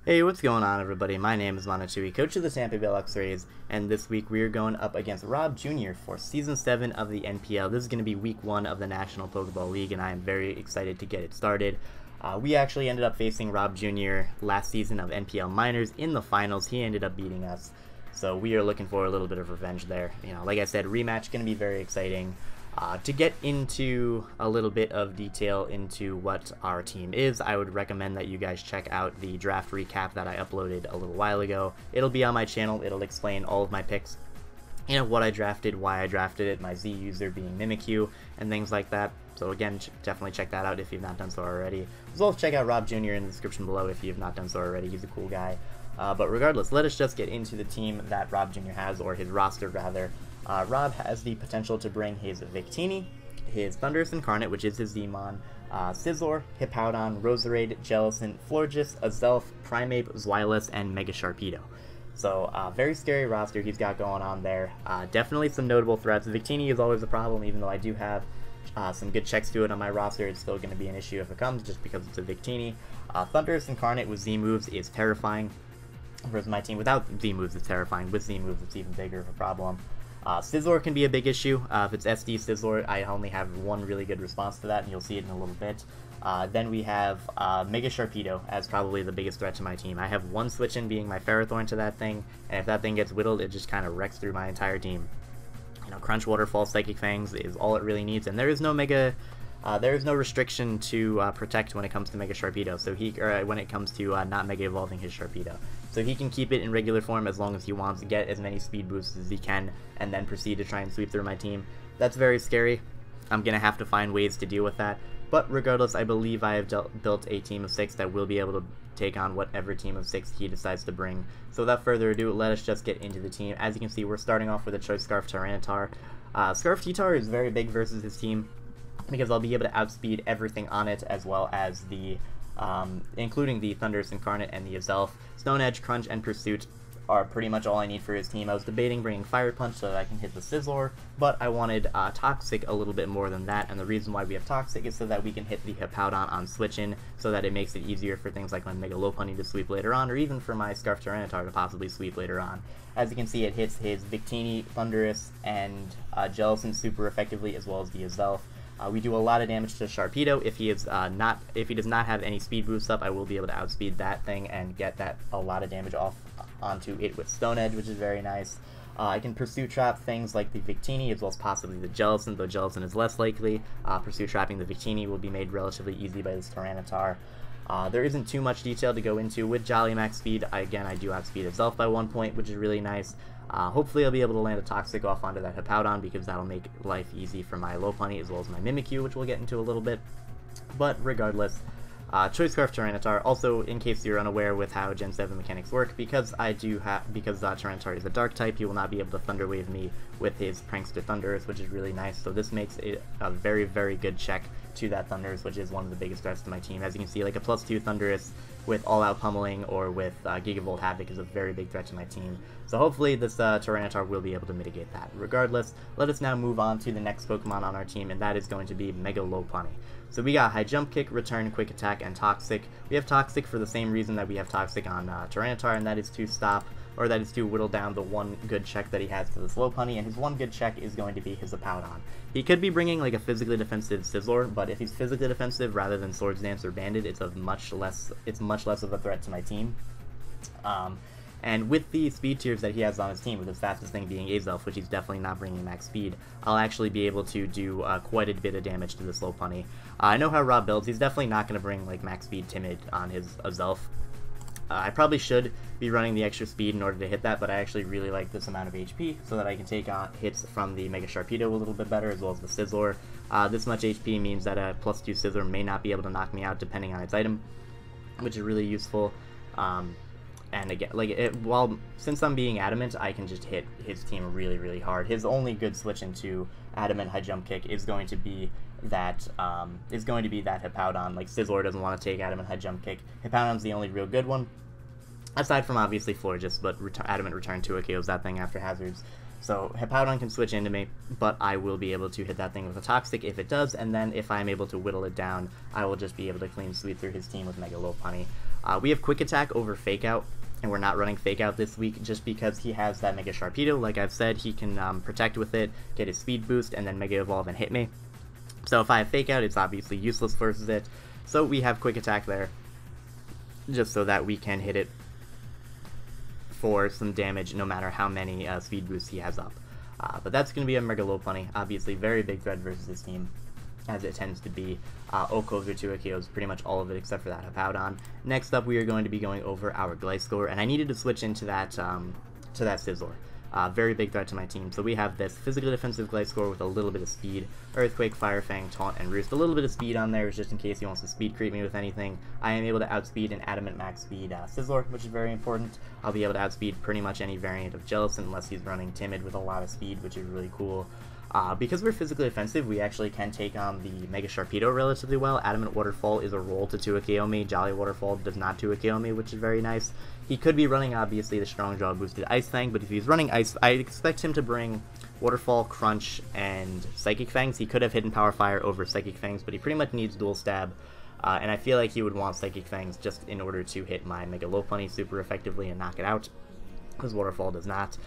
Hey, what's going on, everybody? My name is Monotui, coach of the Tampa Bay Rays, and this week we are going up against Rob Jr. for Season 7 of the NPL. This is going to be Week 1 of the National Pokeball League, and I am very excited to get it started. We actually ended up facing Rob Jr. last season of NPL Minors in the finals. He ended up beating us, so we are looking for a little bit of revenge there. Like I said, rematch going to be very exciting. To get into a little bit of detail into what our team is, I would recommend that you guys check out the draft recap that I uploaded a little while ago. It'll be on my channel. It'll explain all of my picks, what I drafted, why I drafted it, my Z user being Mimikyu, and things like that. So again, definitely check that out if you've not done so already. As well as check out Rob Jr. in the description below if you've not done so already. He's a cool guy. But regardless, let us just get into the team that Rob Jr. has, or his roster rather. Rob has the potential to bring his Victini, his Thundurus Incarnate, which is his Demon, Scizor, Hippowdon, Roserade, Jellicent, Florges, Azelf, Primeape, Zweilous, and Mega Sharpedo. So, very scary roster he's got going on there. Definitely some notable threats. Victini is always a problem, even though I do have some good checks to it on my roster. It's still going to be an issue if it comes, just because it's a Victini. Thundurus Incarnate with Z moves is terrifying. Versus my team without Z moves, it's terrifying. With Z moves, it's even bigger of a problem. Scizor can be a big issue. If it's SD Scizor, I only have one really good response to that, and you'll see it in a little bit. Then we have Mega Sharpedo as probably the biggest threat to my team. I have one switch-in being my Ferrothorn to that thing, and if that thing gets whittled, it just kind of wrecks through my entire team. Crunch, Waterfall, Psychic Fangs is all it really needs, and there is no restriction to protect when it comes to Mega Sharpedo. So when it comes to not Mega Evolving his Sharpedo, so he can keep it in regular form as long as he wants, get as many speed boosts as he can, and then proceed to try and sweep through my team. That's very scary. I'm gonna have to find ways to deal with that. But regardless, I believe I have built a team of 6 that will be able to take on whatever team of 6 he decides to bring. So without further ado, let us just get into the team. As you can see, we're starting off with a Choice Scarf Tyranitar. Scarf T-Tar is very big versus his team, because I'll be able to outspeed everything on it, as well as the, including the Thundurus Incarnate and the Azelf. Stone Edge, Crunch, and Pursuit are pretty much all I need for his team. I was debating bringing Fire Punch so that I can hit the Scizor, but I wanted Toxic a little bit more than that, and the reason why we have Toxic is so that we can hit the Hippowdon on switch-in, so that it makes it easier for things like my Mega Lopunny to sweep later on, or even for my Scarf Tyranitar to possibly sweep later on. As you can see, it hits his Victini, Thundurus, and Jellicent super effectively, as well as the Azelf. We do a lot of damage to Sharpedo. If he does not have any speed boosts up, I will be able to outspeed that thing and get a lot of damage off onto it with Stone Edge, which is very nice. I can Pursuit Trap things like the Victini, as well as possibly the Jellicent, though Jellicent is less likely. Pursuit Trapping the Victini will be made relatively easy by this Tyranitar. There isn't too much detail to go into. With Jolly Max Speed, again, I do outspeed Azelf by 1 point, which is really nice. Hopefully I'll be able to land a Toxic off onto that Hippowdon, because that'll make life easy for my Lopunny as well as my Mimikyu, which we'll get into a little bit. But regardless, Choice Scarf Tyranitar. Also, in case you're unaware with how Gen 7 mechanics work, because Tyranitar is a Dark type, he will not be able to Thunder Wave me with his Prankster Thundurus, which is really nice. So this makes it a very, very good check to that Thundurus, which is one of the biggest threats to my team. As you can see, like a +2 Thundurus with All-Out Pummeling or with Gigavolt Havoc is a very big threat to my team. So hopefully this Tyranitar will be able to mitigate that. Regardless, let us now move on to the next Pokemon on our team, and that is going to be Mega Lopunny. So we got High Jump Kick, Return, Quick Attack, and Toxic. We have Toxic for the same reason that we have Toxic on Tyranitar, and that is to whittle down the one good check that he has to this Lopunny, and his one good check is going to be his Hippowdon. He could be bringing like a physically defensive Scizor, but if he's physically defensive rather than Swords Dance or Banded, it's much less of a threat to my team. And with the speed tiers that he has on his team, with his fastest thing being Azelf, which he's definitely not bringing max speed, I'll actually be able to do quite a bit of damage to this Lopunny. I know how Rob builds. He's definitely not going to bring like max speed Timid on his Azelf. I probably should be running the extra speed in order to hit that, but I actually really like this amount of HP so that I can take on hits from the Mega Sharpedo a little bit better, as well as the Scizor. This much HP means that a +2 Scizor may not be able to knock me out depending on its item, which is really useful. And again, since I'm being Adamant, I can just hit his team really, really hard. His only good switch into Adamant High Jump Kick is going to be that Hippowdon. Like, Scizor doesn't want to take Adamant High Jump Kick. Hippowdon's the only real good one, aside from obviously Florges, but Adamant Return 2 KOs that thing after hazards. So Hippowdon can switch into me, but I will be able to hit that thing with a Toxic if it does, and then if I'm able to whittle it down, I will just be able to clean sweep through his team with Mega Lopunny. We have Quick Attack over Fake Out, and we're not running Fake Out this week just because he has that Mega Sharpedo. Like I've said, he can protect with it, get his speed boost, and then Mega Evolve and hit me. So if I have Fake Out, it's obviously useless versus it. So we have Quick Attack there, just so that we can hit it for some damage no matter how many speed boosts he has up. But that's going to be a Mega Lopunny, obviously very big threat versus this team, as it tends to be. Okos or 2-KOs, pretty much all of it except for that Hippowdon. Next up, we are going to be going over our Gliscor, and I needed to switch into that Scizor. Very big threat to my team. So we have this physically defensive Gliscor with a little bit of speed, Earthquake, Fire Fang, Taunt, and Roost. A little bit of speed on there is just in case he wants to speed creep me with anything. I am able to outspeed an Adamant Max Speed Scizor, which is very important. I'll be able to outspeed pretty much any variant of Jellicent unless he's running Timid with a lot of speed, which is really cool. Because we're physically offensive, we actually can take on the Mega Sharpedo relatively well. Adamant Waterfall is a roll to 2-KO me. Jolly Waterfall does not 2-KO me, which is very nice. He could be running, obviously, the Strong Jaw boosted Ice Fang, but if he's running Ice, I expect him to bring Waterfall, Crunch, and Psychic Fangs. He could have Hidden Power Fire over Psychic Fangs, but he pretty much needs Dual Stab. And I feel like he would want Psychic Fangs just in order to hit my Mega Lopunny super effectively and knock it out, because Waterfall does not.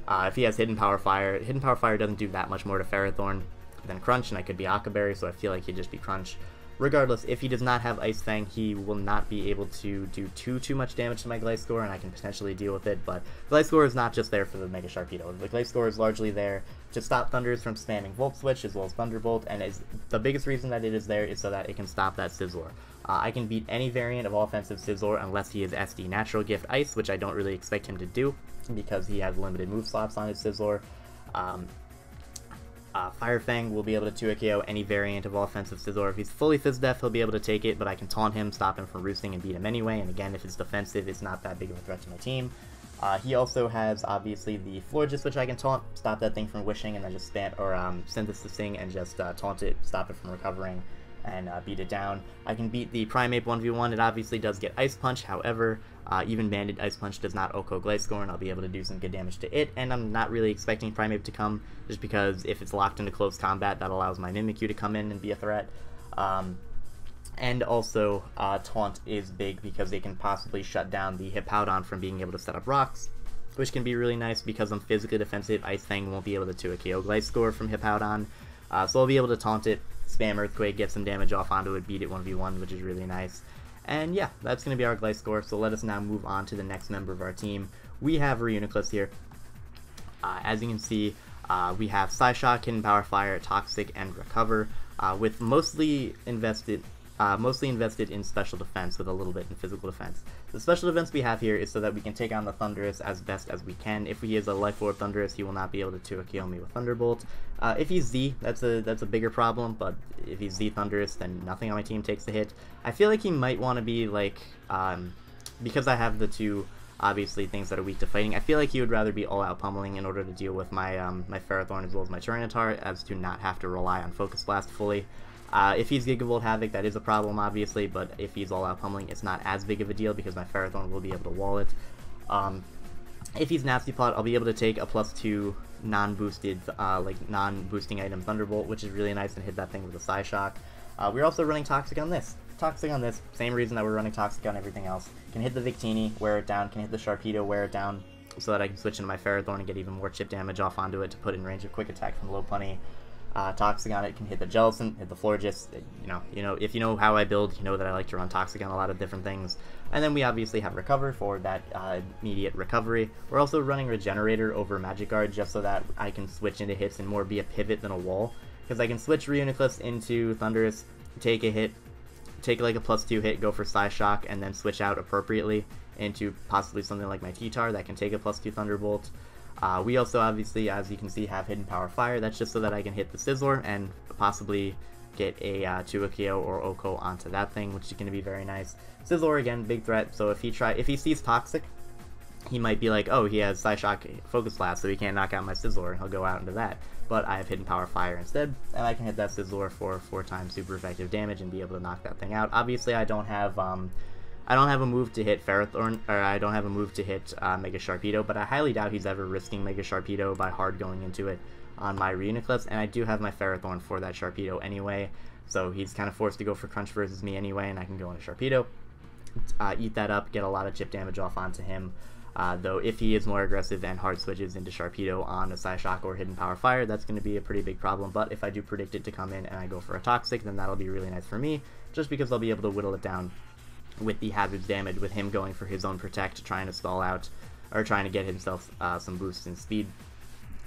If he has Hidden Power Fire doesn't do that much more to Ferrothorn than Crunch, and I could be Akaberry, so I feel like he'd just be Crunch. Regardless, if he does not have Ice Fang, he will not be able to do too much damage to my Gliscor, and I can potentially deal with it, but Gliscor is not just there for the Mega Sharpedo. The Gliscor is largely there to stop Thundurus from spamming Volt Switch as well as Thunderbolt, and the biggest reason that it is there is so that it can stop that Scizor. I can beat any variant of offensive Scizor unless he is SD Natural Gift Ice, which I don't really expect him to do because he has limited move slots on his Scizor. Fire Fang will be able to 2-KO any variant of offensive Scizor. If he's fully Fizz-Def, he'll be able to take it, but I can taunt him, stop him from roosting, and beat him anyway, and again, if it's defensive, it's not that big of a threat to my team. He also has, obviously, the Florges, which I can taunt, stop that thing from wishing, and then just spam, or Synthesis and just taunt it, stop it from recovering, and beat it down. I can beat the Primeape 1v1. It obviously does get Ice Punch, however, even Banded Ice Punch does not Oko Gliscor, and I'll be able to do some good damage to it, and I'm not really expecting Primeape to come, just because if it's locked into close combat, that allows my Mimikyu to come in and be a threat. And also, Taunt is big because it can possibly shut down the Hippowdon from being able to set up rocks, which can be really nice because I'm physically defensive. Ice Fang won't be able to 2-KO Gliscor from Hippowdon, so I'll be able to taunt it, spam Earthquake, get some damage off onto it, beat it 1v1, which is really nice. And yeah, that's going to be our Gliscor, so let us now move on to the next member of our team. We have Reuniclus here. As you can see, we have Psyshock, Hidden Power Fire, Toxic, and Recover, with mostly invested in special defense with a little bit in physical defense. The special defense we have here is so that we can take on the Thundurus as best as we can. If he is a Life Orb Thundurus, he will not be able to 2-KO me with Thunderbolt. If he's Z, that's a bigger problem, but if he's Z Thundurus, then nothing on my team takes the hit. I feel like he might want to be like, because I have the two, obviously, things that are weak to fighting, I feel like he would rather be all-out pummeling in order to deal with my my Ferrothorn as well as my Tyranitar, as to not have to rely on Focus Blast fully. If he's Gigavolt Havoc, that is a problem, obviously, but if he's all-out pummeling, it's not as big of a deal because my Ferrothorn will be able to wall it. If he's Nasty Plot, I'll be able to take a +2 non-boosted, non-boosting item Thunderbolt, which is really nice, and hit that thing with a Psyshock. We're also running Toxic on this. Same reason that we're running Toxic on everything else. Can hit the Victini, wear it down, can hit the Sharpedo, wear it down, so that I can switch into my Ferrothorn and get even more chip damage off onto it to put in range of Quick Attack from Lopunny. Toxic on it can hit the Jellicent, hit the Florges. You know, if you know how I build, you know that I like to run Toxic on a lot of different things. And then we obviously have Recover for that immediate recovery. We're also running Regenerator over Magic Guard just so that I can switch into hits and more be a pivot than a wall. Because I can switch Reuniclus into Thundurus, take a hit, take like a +2 hit, go for Psyshock, and then switch out appropriately into possibly something like my T-Tar that can take a +2 Thunderbolt. We also obviously, as you can see, have Hidden Power Fire. That's just so that I can hit the Scizor and possibly get a 2-KO or Oko onto that thing, which is going to be very nice. Scizor, again, big threat, so if he sees Toxic, he might be like, oh, he has Psyshock Focus Blast, so he can't knock out my Scizor, and he'll go out into that. But I have Hidden Power Fire instead, and I can hit that Scizor for 4 times super effective damage and be able to knock that thing out. Obviously, I don't have a move to hit Ferrothorn, or I don't have a move to hit Mega Sharpedo, but I highly doubt he's ever risking Mega Sharpedo by hard going into it on my Reuniclus, and I do have my Ferrothorn for that Sharpedo anyway, so he's kind of forced to go for Crunch versus me anyway, and I can go into Sharpedo. eat that up, get a lot of chip damage off onto him. Though if he is more aggressive and hard switches into Sharpedo on a Psyshock or Hidden Power Fire, that's going to be a pretty big problem. But if I do predict it to come in and I go for a Toxic, then that'll be really nice for me, just because I'll be able to whittle it down with the Hazard's damage, with him going for his own Protect, trying to stall out, or trying to get himself some boosts in speed.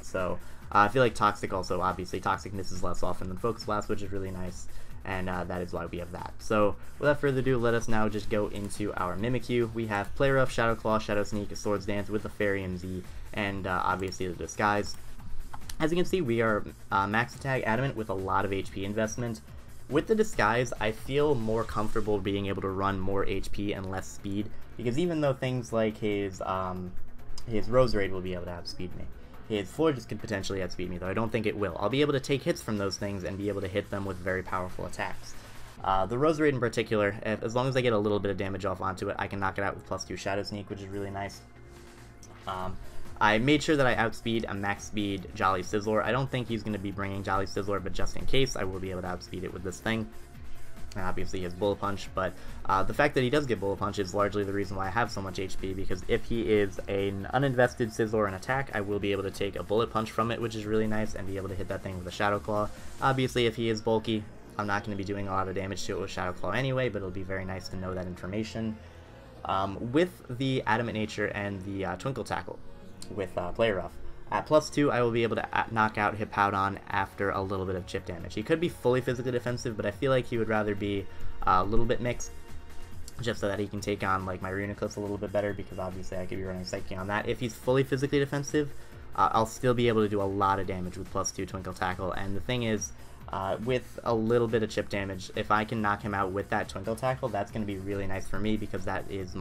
So I feel like Toxic also, obviously, Toxic misses less often than Focus Blast, which is really nice. And that is why we have that. So without further ado, let us now just go into our Mimikyu. We have Play Rough, Shadow Claw, Shadow Sneak, Swords Dance with the Fairy MZ, and obviously the Disguise. As you can see, we are Max Attack Adamant with a lot of HP investment. With the Disguise, I feel more comfortable being able to run more HP and less speed, because even though things like his Rose Raid will be able to outspeed me, his Florges could potentially outspeed me, though I don't think it will. I'll be able to take hits from those things and be able to hit them with very powerful attacks. The Rose Raid in particular, as long as I get a little bit of damage off onto it, I can knock it out with +2 Shadow Sneak, which is really nice. I made sure that I outspeed a max speed Jolly Sizzler. I don't think he's going to be bringing Jolly Sizzler, but just in case, I will be able to outspeed it with this thing. Obviously he has Bullet Punch, but the fact that he does get Bullet Punch is largely the reason why I have so much HP, because if he is an uninvested Sizzler in attack, I will be able to take a Bullet Punch from it, which is really nice, and be able to hit that thing with a Shadow Claw. Obviously, if he is bulky, I'm not going to be doing a lot of damage to it with Shadow Claw anyway, but it'll be very nice to know that information. With the Adamant Nature and the Twinkle Tackle with Play Rough, at +2, I will be able to knock out Hippowdon after a little bit of chip damage. He could be fully physically defensive, but I feel like he would rather be a little bit mixed, just so that he can take on like my Runeclips a little bit better, because obviously I could be running Psyche on that. If he's fully physically defensive, I'll still be able to do a lot of damage with +2 Twinkle Tackle, and the thing is, with a little bit of chip damage, if I can knock him out with that Twinkle Tackle, that's going to be really nice for me, because that is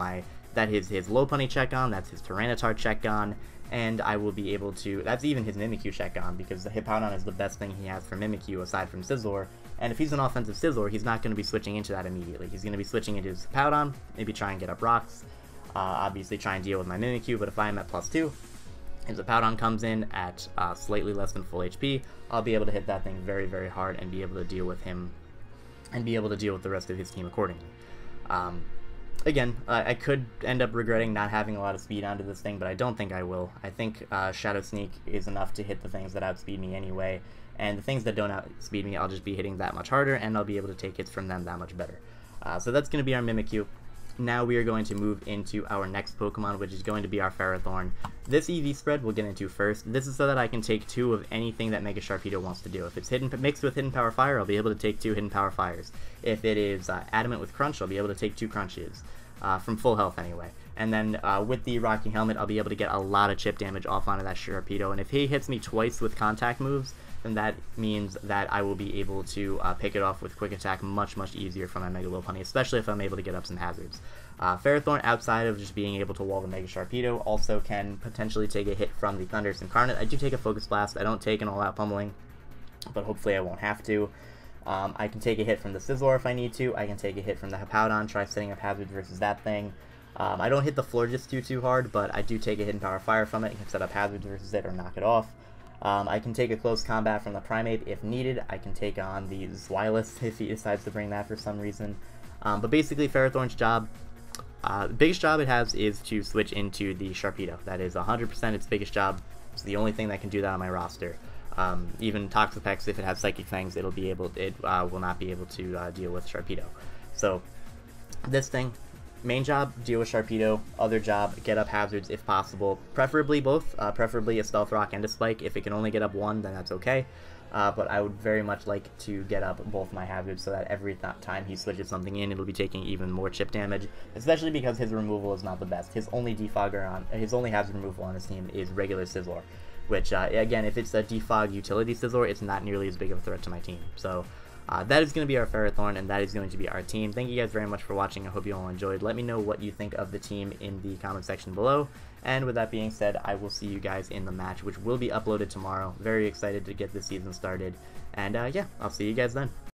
his Lopunny check on, that's his Tyranitar check on, and I will be able to, that's even his Mimikyu check on, because the Hippowdon is the best thing he has for Mimikyu aside from Sizzler, and if he's an offensive Sizzler, he's not going to be switching into that immediately. He's going to be switching into his Hippowdon, maybe try and get up rocks, obviously try and deal with my Mimikyu, but if I am at +2, if the Hippowdon comes in at slightly less than full HP, I'll be able to hit that thing very, very hard and be able to deal with him, and be able to deal with the rest of his team accordingly. Again, I could end up regretting not having a lot of speed onto this thing, but I don't think I will. I think Shadow Sneak is enough to hit the things that outspeed me anyway, and the things that don't outspeed me, I'll just be hitting that much harder, and I'll be able to take hits from them that much better. So that's going to be our Mimikyu. Now we are going to move into our next Pokemon, which is going to be our Ferrothorn. This EV spread we'll get into first. This is so that I can take 2 of anything that Mega Sharpedo wants to do. If it's mixed with Hidden Power Fire, I'll be able to take 2 Hidden Power Fires. If it is Adamant with Crunch, I'll be able to take 2 Crunches. From full health anyway. And then with the Rocking Helmet, I'll be able to get a lot of chip damage off onto that Sharpedo. And if he hits me twice with contact moves, then that means that I will be able to pick it off with Quick Attack much, much easier from my Mega Lopunny, especially if I'm able to get up some hazards. Ferrothorn, outside of just being able to wall the Mega Sharpedo, also can potentially take a hit from the Thunderous Incarnate. I do take a Focus Blast. I don't take an all-out pummeling, but hopefully I won't have to. I can take a hit from the Sizzler if I need to. I can take a hit from the Hippowdon, try setting up hazards versus that thing. I don't hit the Florges too hard, but I do take a Hidden Power Fire from it and can set up hazards versus it or knock it off. I can take a close combat from the Primeape if needed. I can take on the Zweilous if he decides to bring that for some reason. But basically, Ferrothorn's job, the biggest job it has is to switch into the Sharpedo. That is 100% its biggest job. It's the only thing that can do that on my roster. Even Toxapex, if it has Psychic Fangs, it will not be able to deal with Sharpedo. So this thing, main job, deal with Sharpedo. Other job, get up hazards if possible. Preferably both. Preferably a Stealth Rock and a Spike. If it can only get up one, then that's okay. But I would very much like to get up both my hazards so that every time he switches something in, it'll be taking even more chip damage. Especially because his removal is not the best. His only hazard removal on his team is regular Sizzler. Which, again, if it's a defog utility Sizzler, it's not nearly as big of a threat to my team. So, that is going to be our Ferrothorn, and that is going to be our team. Thank you guys very much for watching. I hope you all enjoyed. Let me know what you think of the team in the comment section below. And with that being said, I will see you guys in the match, which will be uploaded tomorrow. Very excited to get this season started. And, yeah, I'll see you guys then.